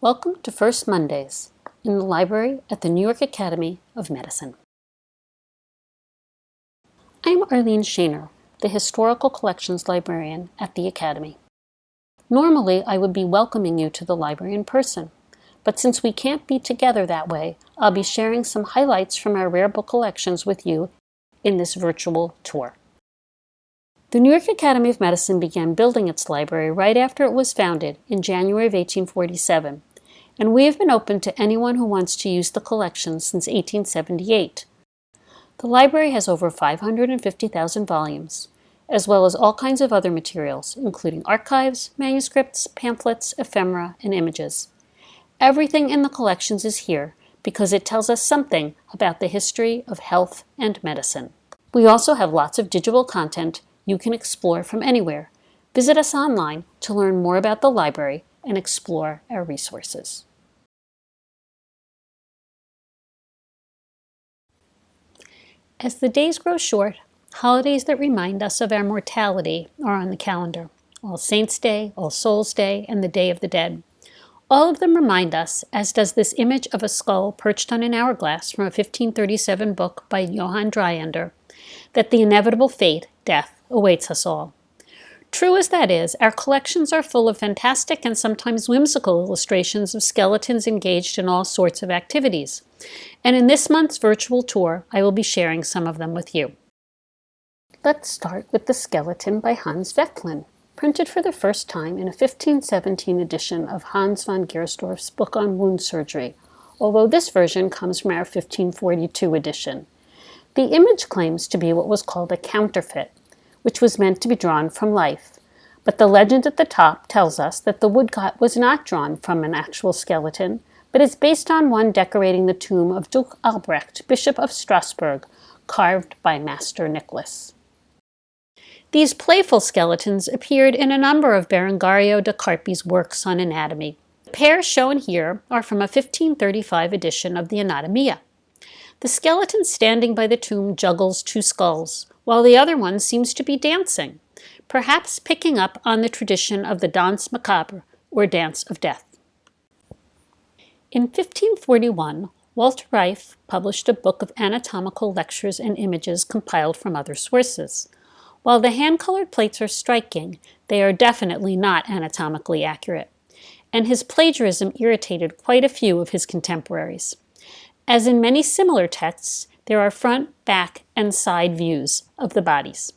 Welcome to First Mondays in the library at the New York Academy of Medicine. I'm Arlene, the Historical Collections Librarian at the Academy. Normally, I would be welcoming you to the library in person, but since we can't be together that way, I'll be sharing some highlights from our rare book collections with you in this virtual tour. The New York Academy of Medicine began building its library right after it was founded in January of 1847, and we have been open to anyone who wants to use the collection since 1878. The library has over 550,000 volumes, as well as all kinds of other materials, including archives, manuscripts, pamphlets, ephemera, and images. Everything in the collections is here because it tells us something about the history of health and medicine. We also have lots of digital content you can explore from anywhere. Visit us online to learn more about the library and explore our resources. As the days grow short, holidays that remind us of our mortality are on the calendar. All Saints' Day, All Souls' Day, and the Day of the Dead. All of them remind us, as does this image of a skull perched on an hourglass from a 1537 book by Johann Dryander, that the inevitable fate, death, awaits us all. True as that is, our collections are full of fantastic and sometimes whimsical illustrations of skeletons engaged in all sorts of activities. And in this month's virtual tour, I will be sharing some of them with you. Let's start with The Skeleton by Hans Vecklin, printed for the first time in a 1517 edition of Hans von Gersdorff's book on wound surgery, although this version comes from our 1542 edition. The image claims to be what was called a counterfeit, which was meant to be drawn from life. But the legend at the top tells us that the woodcut was not drawn from an actual skeleton, but is based on one decorating the tomb of Duke Albrecht, Bishop of Strasbourg, carved by Master Nicholas. These playful skeletons appeared in a number of Berengario da Carpi's works on anatomy. The pair shown here are from a 1535 edition of the Anatomia. The skeleton standing by the tomb juggles two skulls, while the other one seems to be dancing, perhaps picking up on the tradition of the Danse Macabre, or Dance of Death. In 1541, Walter Reif published a book of anatomical lectures and images compiled from other sources. While the hand-colored plates are striking, they are definitely not anatomically accurate, and his plagiarism irritated quite a few of his contemporaries. As in many similar texts, there are front, back, and side views of the bodies.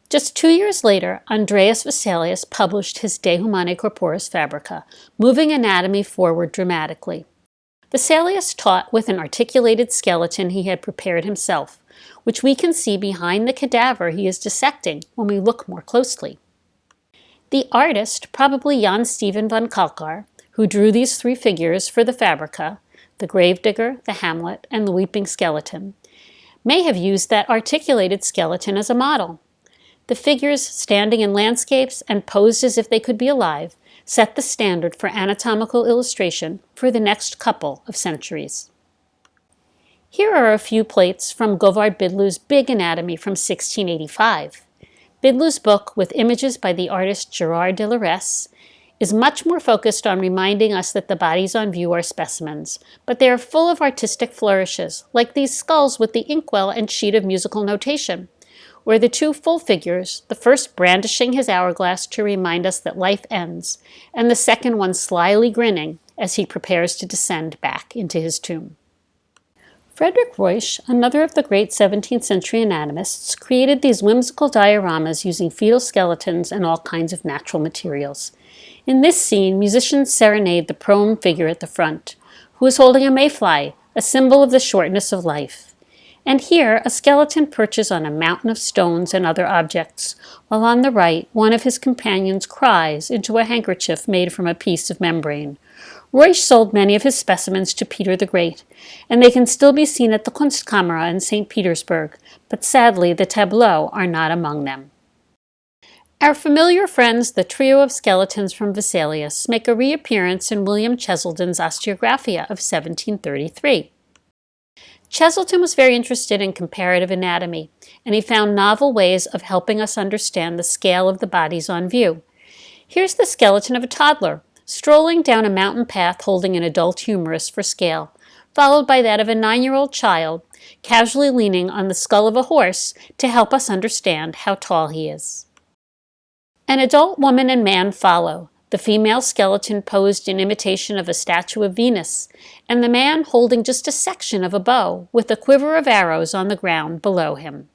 Just 2 years later, Andreas Vesalius published his De Humane Corporis Fabrica, moving anatomy forward dramatically. Vesalius taught with an articulated skeleton he had prepared himself, which we can see behind the cadaver he is dissecting when we look more closely. The artist, probably Jan Steven van Kalkar, who drew these three figures for the Fabrica, the gravedigger, the Hamlet, and the weeping skeleton, may have used that articulated skeleton as a model. The figures, standing in landscapes and posed as if they could be alive, set the standard for anatomical illustration for the next couple of centuries. Here are a few plates from Govard Bidloo's Big Anatomy from 1685. Bidloo's book, with images by the artist Gerard de Laresse, is much more focused on reminding us that the bodies on view are specimens, but they are full of artistic flourishes, like these skulls with the inkwell and sheet of musical notation, where the two full figures, the first brandishing his hourglass to remind us that life ends, and the second one slyly grinning as he prepares to descend back into his tomb. Frederick Reusch, another of the great 17th century anatomists, created these whimsical dioramas using fetal skeletons and all kinds of natural materials. In this scene, musicians serenade the prone figure at the front, who is holding a mayfly, a symbol of the shortness of life. And here, a skeleton perches on a mountain of stones and other objects, while on the right, one of his companions cries into a handkerchief made from a piece of membrane. Reusch sold many of his specimens to Peter the Great, and they can still be seen at the Kunstkamera in St. Petersburg, but sadly the tableaux are not among them. Our familiar friends, the trio of skeletons from Vesalius, make a reappearance in William Cheselden's Osteographia of 1733. Cheselden was very interested in comparative anatomy, and he found novel ways of helping us understand the scale of the bodies on view. Here's the skeleton of a toddler, strolling down a mountain path holding an adult humorist for scale, followed by that of a 9-year-old child, casually leaning on the skull of a horse to help us understand how tall he is. An adult woman and man follow, the female skeleton posed in imitation of a statue of Venus, and the man holding just a section of a bow with a quiver of arrows on the ground below him.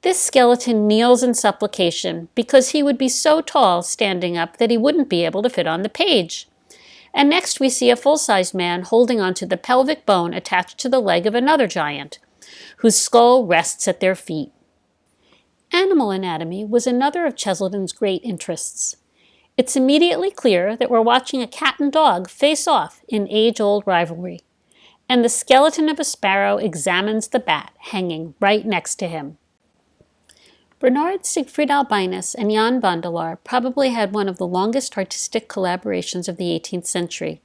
This skeleton kneels in supplication because he would be so tall standing up that he wouldn't be able to fit on the page. And next we see a full-sized man holding onto the pelvic bone attached to the leg of another giant, whose skull rests at their feet. Animal anatomy was another of Cheselden's great interests. It's immediately clear that we're watching a cat and dog face off in age-old rivalry, and the skeleton of a sparrow examines the bat hanging right next to him. Bernard Siegfried Albinus and Jan Vandeleur probably had one of the longest artistic collaborations of the 18th century.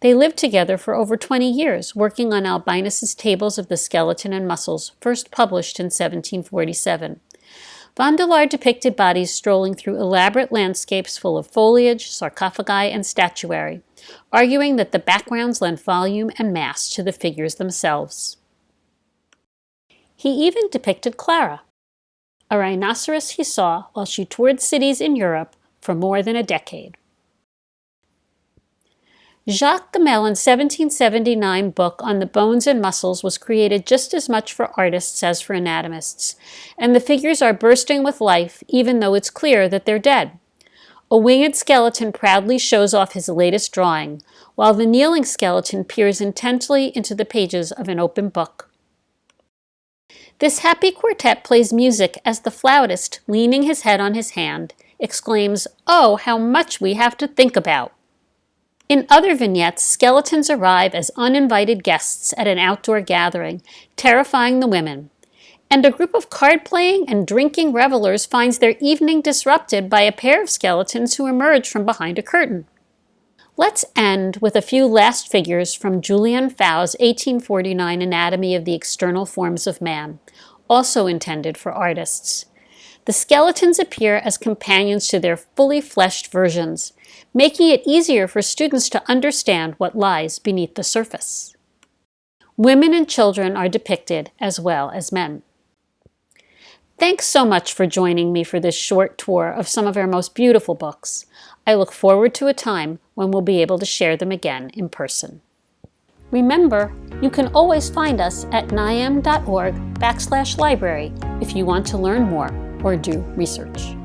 They lived together for over 20 years, working on Albinus's tables of the skeleton and muscles, first published in 1747. Vandeleur depicted bodies strolling through elaborate landscapes full of foliage, sarcophagi, and statuary, arguing that the backgrounds lent volume and mass to the figures themselves. He even depicted Clara, a rhinoceros he saw while she toured cities in Europe for more than a decade. Jacques Gamellin's 1779 book on the bones and muscles was created just as much for artists as for anatomists, and the figures are bursting with life even though it's clear that they're dead. A winged skeleton proudly shows off his latest drawing, while the kneeling skeleton peers intently into the pages of an open book. This happy quartet plays music as the flautist, leaning his head on his hand, exclaims, "Oh, how much we have to think about!" In other vignettes, skeletons arrive as uninvited guests at an outdoor gathering, terrifying the women. And a group of card-playing and drinking revelers finds their evening disrupted by a pair of skeletons who emerge from behind a curtain. Let's end with a few last figures from Julian Fau's 1849 Anatomy of the External Forms of Man, also intended for artists. The skeletons appear as companions to their fully fleshed versions, making it easier for students to understand what lies beneath the surface. Women and children are depicted as well as men. Thanks so much for joining me for this short tour of some of our most beautiful books. I look forward to a time when we'll be able to share them again in person. Remember, you can always find us at nyam.org/library if you want to learn more or do research.